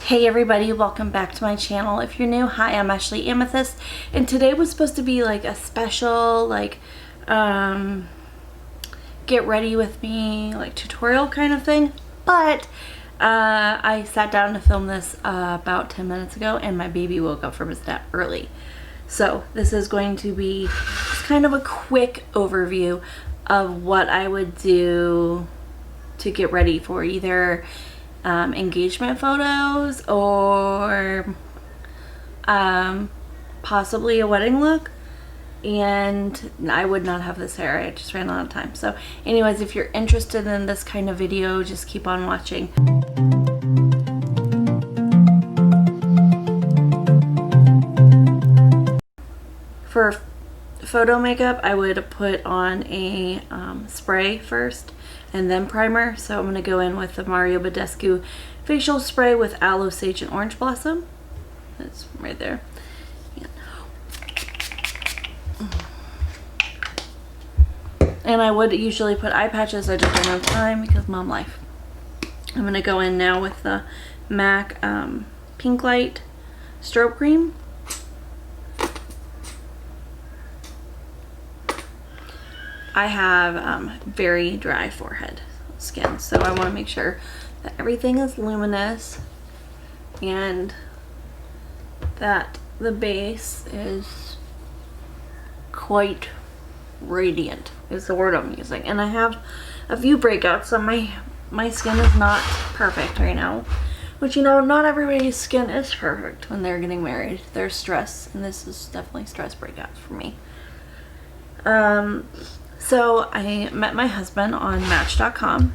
Hey everybody, welcome back to my channel. If you're new, hi, I'm Ashley Amethyst, and today was supposed to be like a special get ready with me tutorial kind of thing, but I sat down to film this about 10 minutes ago and my baby woke up from his nap early. So this is going to be just kind of a quick overview of what I would do to get ready for either engagement photos or possibly a wedding look. And I would not have this hair, I just ran out of time. So anyways, if you're interested in this kind of video, just keep on watching. For photo makeup, I would put on a spray first and then primer. So I'm going to go in with the Mario Badescu facial spray with aloe, sage, and orange blossom. That's right there. And I would usually put eye patches. I just don't have time because mom life. I'm going to go in now with the MAC Pink Light Strobe Cream. I have very dry forehead skin, so I want to make sure that everything is luminous and that the base is quite radiant is the word I'm using. And I have a few breakouts, so my skin is not perfect right now, which, you know, not everybody's skin is perfect when they're getting married. There's stress, and this is definitely stress breakouts for me. So I met my husband on Match.com.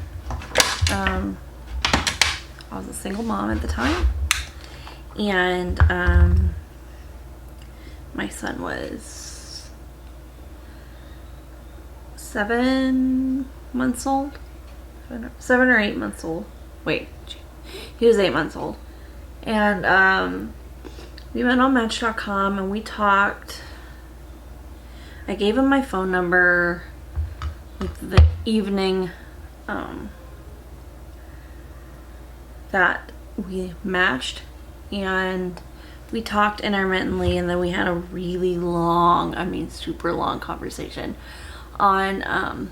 I was a single mom at the time, and my son was 7 months old, 7 or 8 months old. Wait, he was 8 months old, and we went on Match.com and we talked. I gave him my phone number the evening that we matched, and we talked intermittently, and then we had a really long, I mean super long conversation on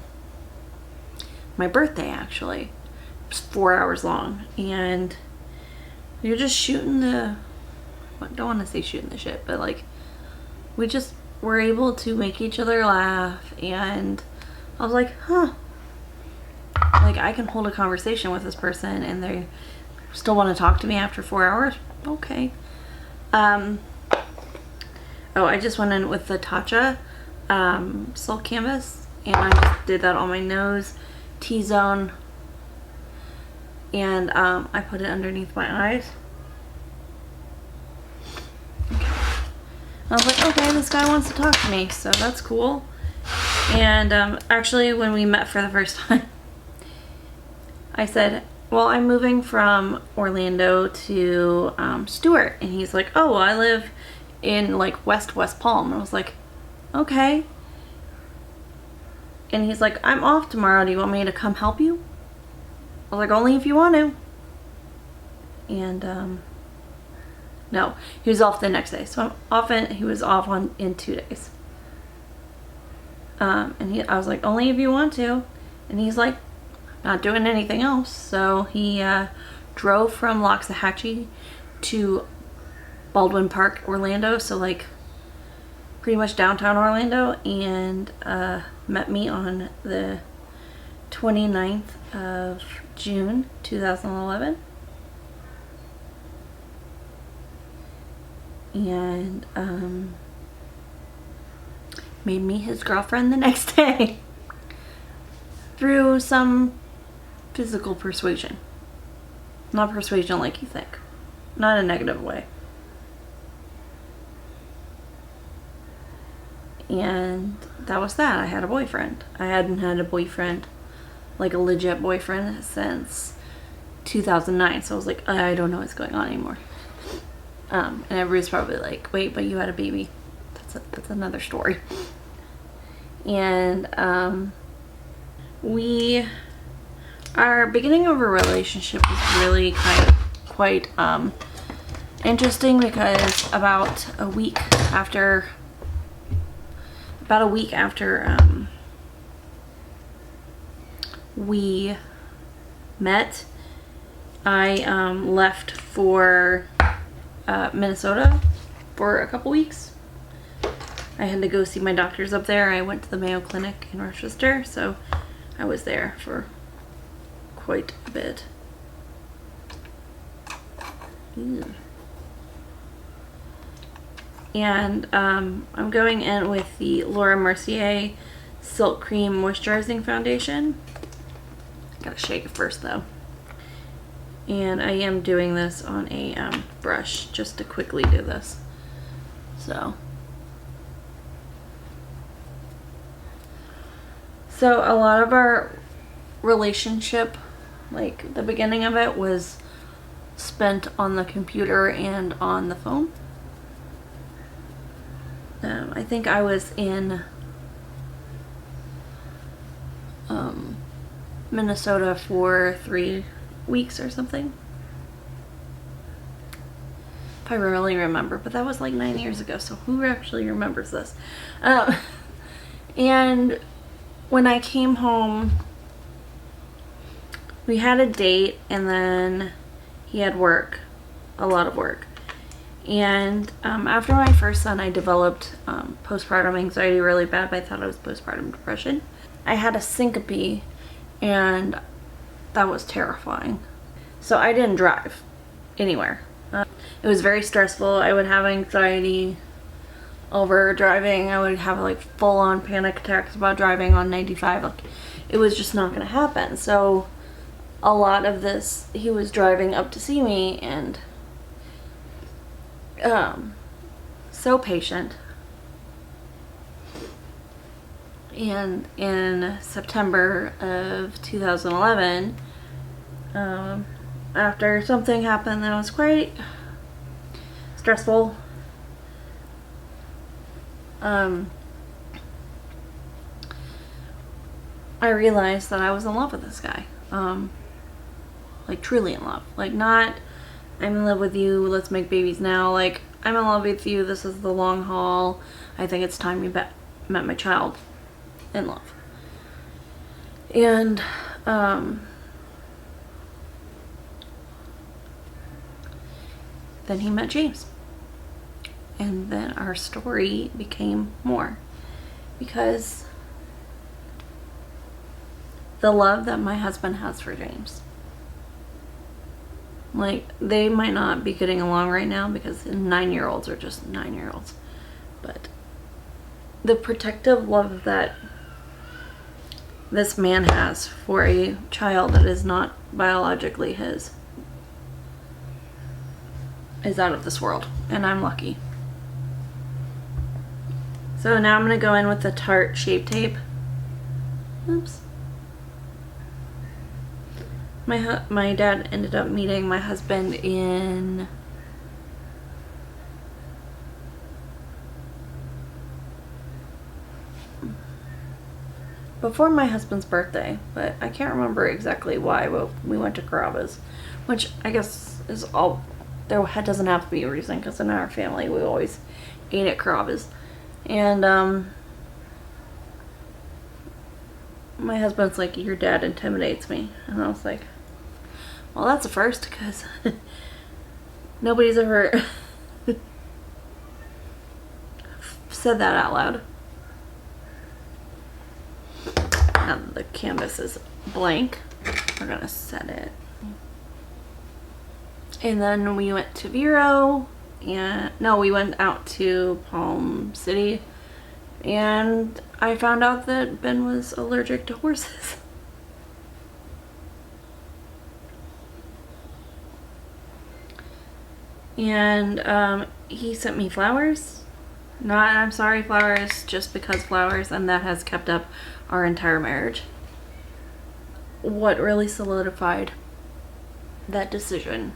my birthday. Actually, it was 4 hours long, and we were just shooting the, I don't want to say shooting the shit, but like we just were able to make each other laugh. And I was like, huh, like I can hold a conversation with this person and they still want to talk to me after 4 hours. Okay. Oh, I just went in with the Tatcha silk canvas, and I just did that on my nose, T-zone, and I put it underneath my eyes. I was like, okay, this guy wants to talk to me, so that's cool. And actually, when we met for the first time, I said, well, I'm moving from Orlando to Stewart. And he's like, oh, well, I live in like West Palm. And I was like, okay. And he's like, I'm off tomorrow. Do you want me to come help you? I was like, only if you want to. And no, he was off the next day. So he was off in 2 days. And I was like, only if you want to. And he's like, not doing anything else. So he drove from Loxahatchee to Baldwin Park, Orlando. So like pretty much downtown Orlando, and met me on the 29th of June 2011. And made me his girlfriend the next day through some physical persuasion. Not persuasion like you think. Not a negative way. And that was that. I had a boyfriend. I hadn't had a boyfriend, like a legit boyfriend, since 2009. So I was like, I don't know what's going on anymore. And everybody's probably like, wait, but you had a baby. That's another story. And our beginning of a relationship was really quite interesting because about a week after we met, I left for Minnesota for a couple weeks. I had to go see my doctors up there. I went to the Mayo Clinic in Rochester, so I was there for quite a bit. Ew. And I'm going in with the Laura Mercier Silk Cream Moisturizing Foundation. Gotta shake it first though. And I am doing this on a brush just to quickly do this. So a lot of our relationship, like the beginning of it, was spent on the computer and on the phone. I think I was in Minnesota for 3 weeks or something. If I really remember, but that was like 9 years ago, so who actually remembers this? And when I came home, we had a date, and then he had work, a lot of work. And after my first son, I developed postpartum anxiety really bad, but I thought it was postpartum depression. I had a syncope, and that was terrifying. So I didn't drive anywhere. It was very stressful. I would have anxiety over driving. I would have like full-on panic attacks about driving on 95. Like, it was just not going to happen. So a lot of this, he was driving up to see me, and so patient. And in September of 2011, after something happened that was quite stressful, I realized that I was in love with this guy. Like truly in love. Like, not, I'm in love with you, let's make babies now. Like, I'm in love with you, this is the long haul. I think it's time you met my child in love. And then he met James. And then our story became more. Because the love that my husband has for James, like, they might not be getting along right now because 9-year-olds are just 9-year-olds, but the protective love that this man has for a child that is not biologically his is out of this world, and I'm lucky. So now I'm going to go in with the Tarte Shape Tape. Oops. My dad ended up meeting my husband in before my husband's birthday, but I can't remember exactly why. But we went to Carrabba's, which I guess is all there doesn't have to be a reason, because in our family we always ate at Carrabba's. And my husband's like, your dad intimidates me. And I was like, well, that's a first, because nobody's ever said that out loud. Now the canvas is blank, we're gonna set it. And then we went to Vero, and no, we went out to Palm City, and I found out that Ben was allergic to horses. And he sent me flowers. Not I'm sorry flowers, just because flowers, and that has kept up our entire marriage. What really solidified that decision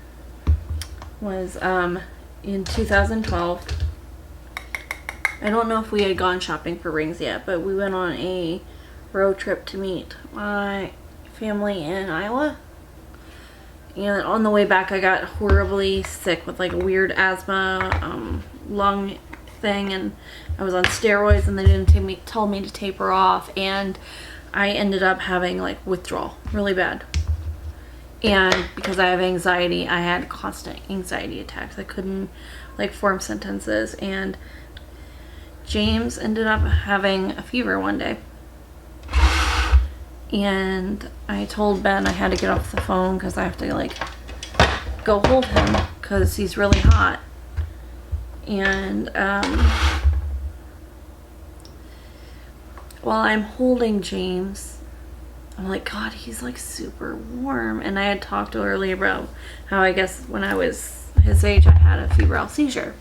was in 2012. I don't know if we had gone shopping for rings yet, but we went on a road trip to meet my family in Iowa. And on the way back, I got horribly sick with like a weird asthma lung thing, and I was on steroids, and they didn't tell me to taper off, and I ended up having like withdrawal really bad. And because I have anxiety, I had constant anxiety attacks. I couldn't like form sentences, and James ended up having a fever one day. And I told Ben I had to get off the phone because I have to like go hold him because he's really hot. And while I'm holding James, I'm like, God, he's like super warm. And I had talked earlier about how I guess when I was his age, I had a febrile seizure.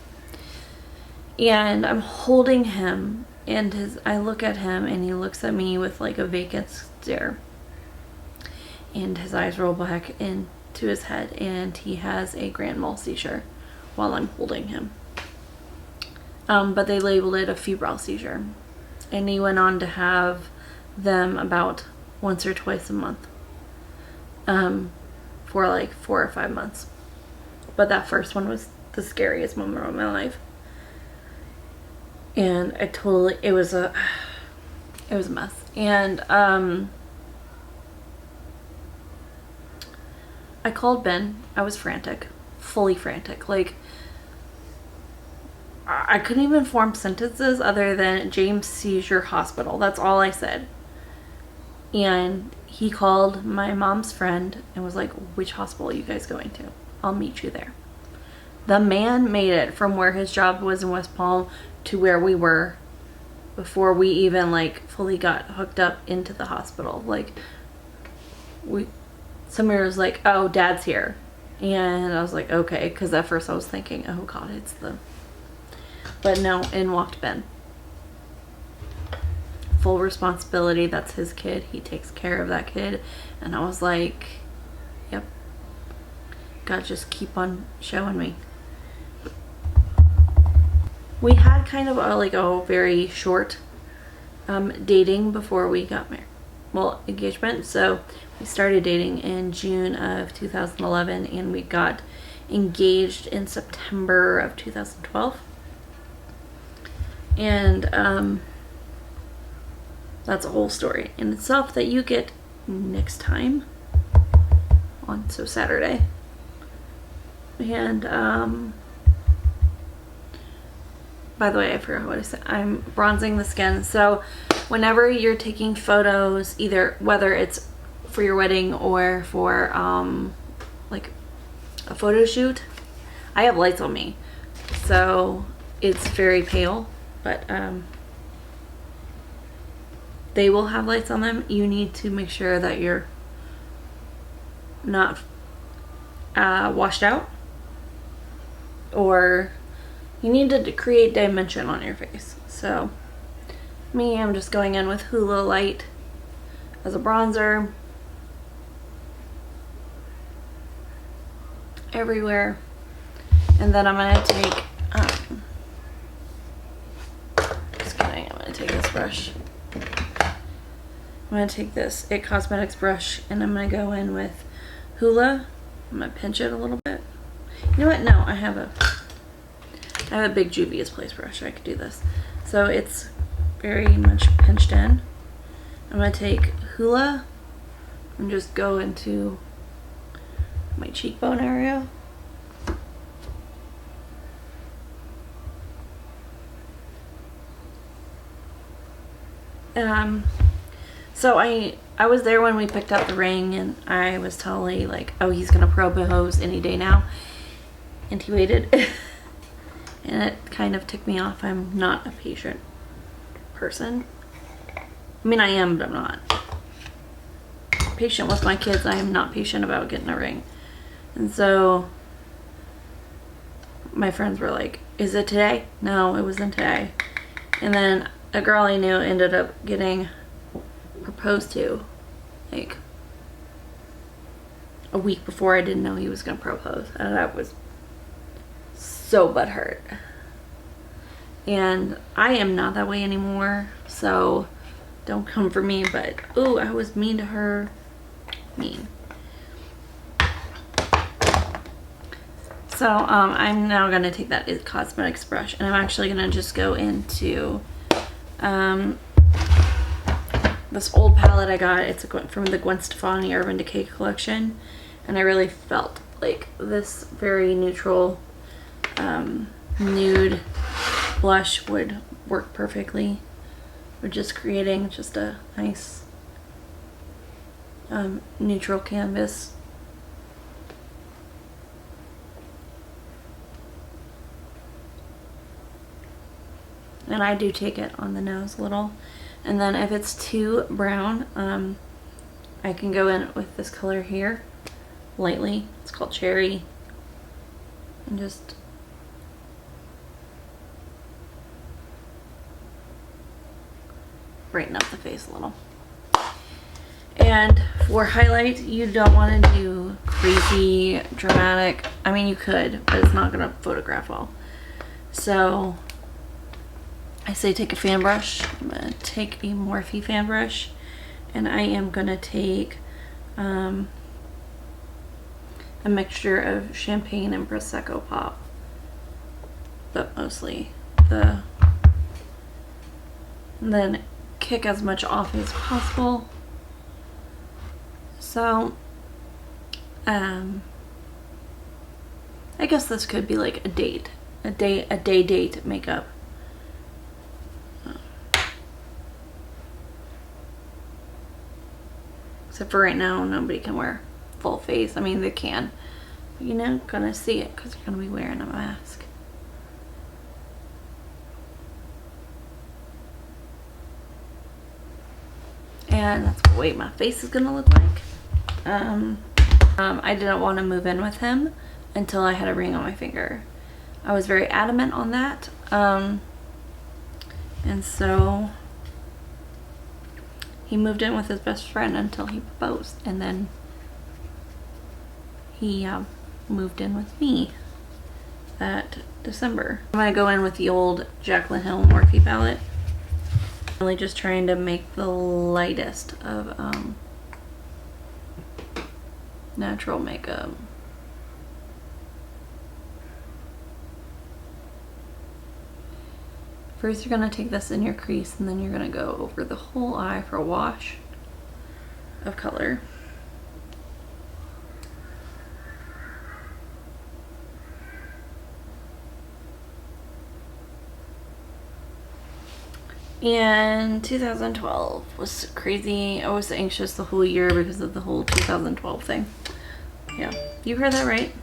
And I'm holding him, and I look at him, and he looks at me with like a vacant stare. And his eyes roll back into his head, and he has a grand mal seizure while I'm holding him. But they labeled it a febrile seizure. And he went on to have them about once or twice a month for like 4 or 5 months. But that first one was the scariest moment of my life. And it was a mess. And I called Ben. I was frantic, fully frantic. Like, I couldn't even form sentences other than James Seizure Hospital. That's all I said. And he called my mom's friend and was like, which hospital are you guys going to? I'll meet you there. The man made it from where his job was in West Palm to where we were before we even like fully got hooked up into the hospital. Like, somebody was like, oh, Dad's here. And I was like, okay, because at first I was thinking, oh God, but no, in walked Ben. Full responsibility, that's his kid, he takes care of that kid. And I was like, yep, God, just keep on showing me. We had kind of a very short dating before we got married. Well, engagement. So we started dating in June of 2011, and we got engaged in September of 2012. And that's a whole story in itself that you get next time on Saturday. And by the way, I forgot what I said. I'm bronzing the skin. So whenever you're taking photos, either whether it's for your wedding or for like a photo shoot, I have lights on me, so it's very pale, but they will have lights on them. You need to make sure that you're not washed out, or you need to create dimension on your face. So me, I'm just going in with Hula Light as a bronzer everywhere, and then I'm gonna take just kidding, I'm gonna take this brush. I'm going to take this It Cosmetics brush, and I'm going to go in with Hula. I'm going to pinch it a little bit. You know what? No, I have a big Juvia's Place brush. I could do this. So it's very much pinched in. I'm going to take Hula and just go into my cheekbone area. So I was there when we picked up the ring, and I was totally like, oh, he's gonna propose any day now. And he waited. And it kind of ticked me off. I'm not a patient person. I mean, I am, but I'm not patient with my kids. I am not patient about getting a ring. And so my friends were like, is it today? No, it wasn't today. And then a girl I knew ended up getting proposed to like a week before. I didn't know he was gonna propose, and I was so butthurt. And I am not that way anymore, so don't come for me. But ooh, I was mean to her. Mean. So I'm now going to take that It Cosmetics brush, and I'm actually going to just go into this old palette I got. It's from the Gwen Stefani Urban Decay collection, and I really felt like this very neutral nude blush would work perfectly. We're just creating just a nice neutral canvas. And I do take it on the nose a little. And then if it's too brown, I can go in with this color here, lightly. It's called Cherry. And just brighten up the face a little. And for highlight, you don't want to do crazy dramatic. I mean, you could, but it's not going to photograph well. So I say take a fan brush. I'm going to take a Morphe fan brush, and I am going to take a mixture of champagne and Prosecco pop, but mostly and then kick as much off as possible. So I guess this could be like a day date makeup. Except for right now, nobody can wear full face. I mean, they can, but you're not gonna see it because you're gonna be wearing a mask. And that's what my face is gonna look like. I didn't want to move in with him until I had a ring on my finger. I was very adamant on that. And so he moved in with his best friend until he proposed, and then he moved in with me that December. I'm gonna go in with the old Jaclyn Hill Morphe palette. Really just trying to make the lightest of natural makeup. First you're going to take this in your crease, and then you're going to go over the whole eye for a wash of color. And 2012 was crazy. I was anxious the whole year because of the whole 2012 thing. Yeah, you heard that right.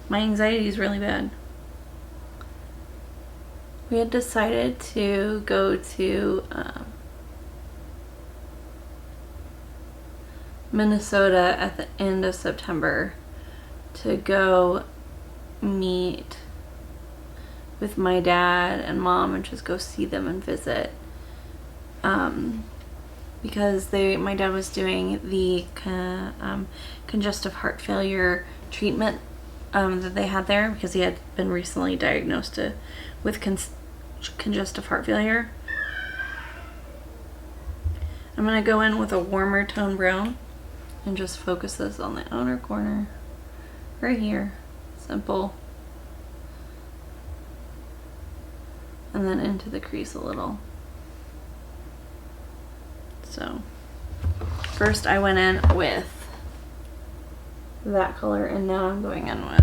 My anxiety is really bad. We had decided to go to Minnesota at the end of September to go meet with my dad and mom and just go see them and visit, because my dad was doing the congestive heart failure treatment that they had there, because he had been recently diagnosed with congestive heart failure. I'm going to go in with a warmer tone brown and just focus this on the outer corner right here. Simple. And then into the crease a little. So first I went in with that color, and now I'm going in with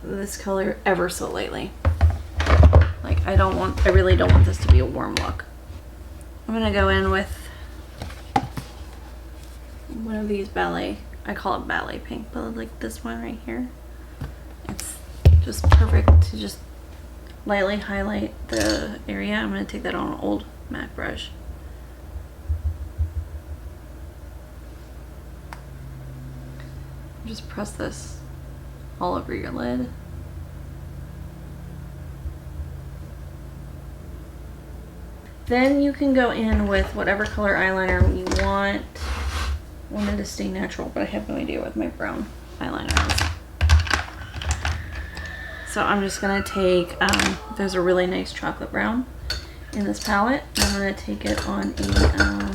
this color ever so lightly. Like I really don't want this to be a warm look. I'm gonna go in with one of these ballet, I call it ballet pink, but like this one right here. It's just perfect to just lightly highlight the area. I'm going to take that on an old MAC brush. Just press this all over your lid. Then you can go in with whatever color eyeliner you want. I wanted to stay natural, but I have no idea what my brown eyeliner is. So I'm just going to take, there's a really nice chocolate brown in this palette. I'm going to take it on a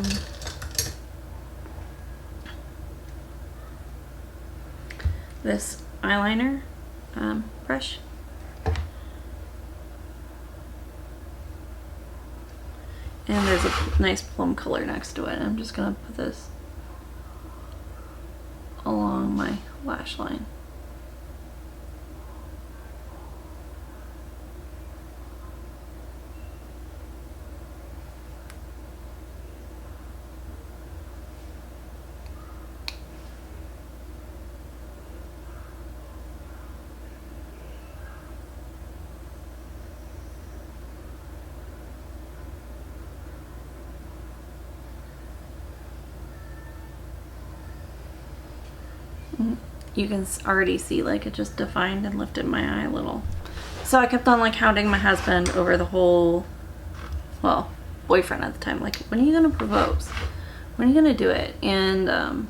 this eyeliner brush. And there's a nice plum color next to it. I'm just gonna put this along my lash line. You can already see like it just defined and lifted my eye a little. So I kept on like hounding my husband over the whole, well, boyfriend at the time, like, when are you gonna propose? When are you gonna do it? And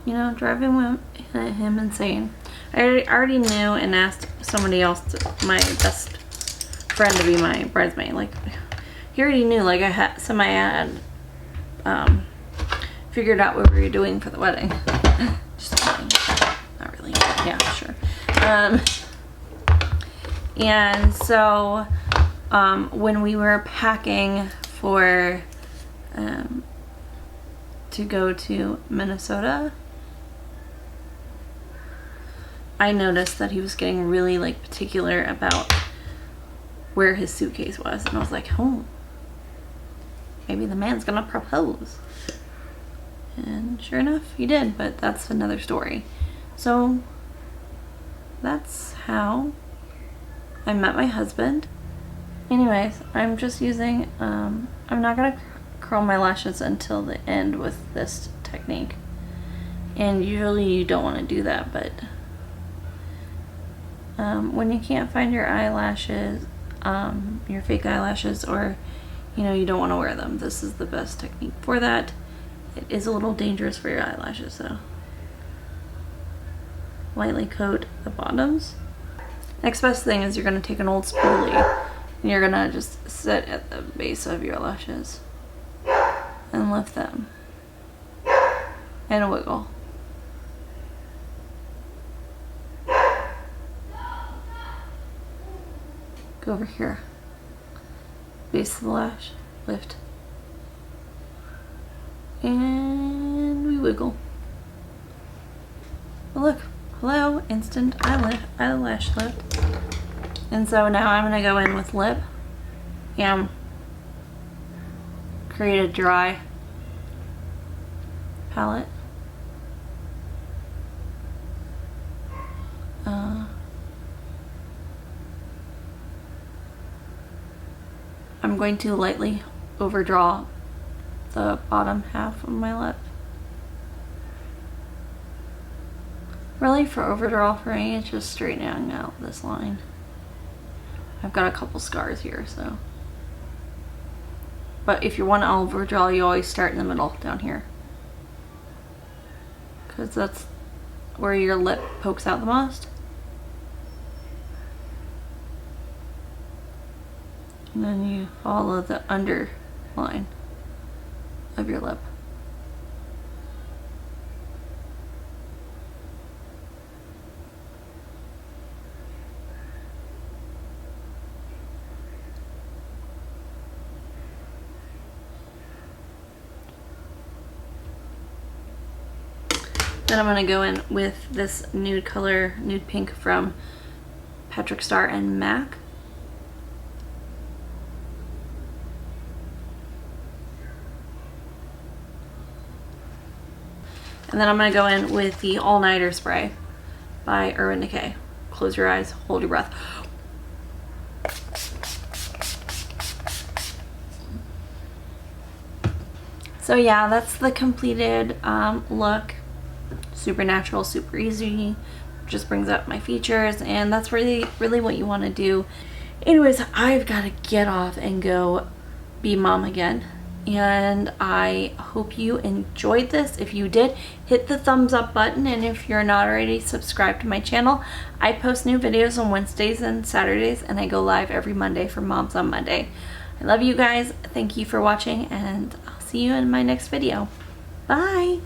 you know, driving him insane. I already knew and asked somebody else, my best friend, to be my bridesmaid. Like, he already knew, like, I had figured out what we were doing for the wedding. Just kidding. Not really. Yeah, sure. And so when we were packing for to go to Minnesota, I noticed that he was getting really like particular about where his suitcase was, and I was like, oh, maybe the man's gonna propose. And sure enough, he did, but that's another story. So that's how I met my husband. Anyways, I'm just using, I'm not gonna curl my lashes until the end with this technique. And usually you don't want to do that, but when you can't find your eyelashes, your fake eyelashes, or you know, you don't want to wear them, this is the best technique for that. It is a little dangerous for your eyelashes, so lightly coat the bottoms. Next best thing is you're going to take an old spoolie and you're going to just sit at the base of your lashes and lift them and wiggle. Go over here, base of the lash, lift, and we wiggle. But look, hello, instant eyelash lift. And so now I'm gonna go in with lip and create a dry palette. I'm going to lightly overdraw the bottom half of my lip. Really, for overdraw for me, it's just straightening out this line. I've got a couple scars here, so. But if you want to overdraw, you always start in the middle, down here. Because that's where your lip pokes out the most. And then you follow the underline of your lip. Then I'm going to go in with this nude color, nude pink from Patrick Star and MAC. And then I'm going to go in with the All Nighter Spray by Urban Decay. Close your eyes, hold your breath. So yeah, that's the completed look. Super natural, super easy. Just brings up my features, and that's really what you want to do. Anyways, I've got to get off and go be mom again. And I hope you enjoyed this. If you did, hit the thumbs up button, and if you're not already subscribed to my channel, I post new videos on Wednesdays and Saturdays, and I go live every Monday for Moms on Monday. I love you guys. Thank you for watching, and I'll see you in my next video. Bye. Bye.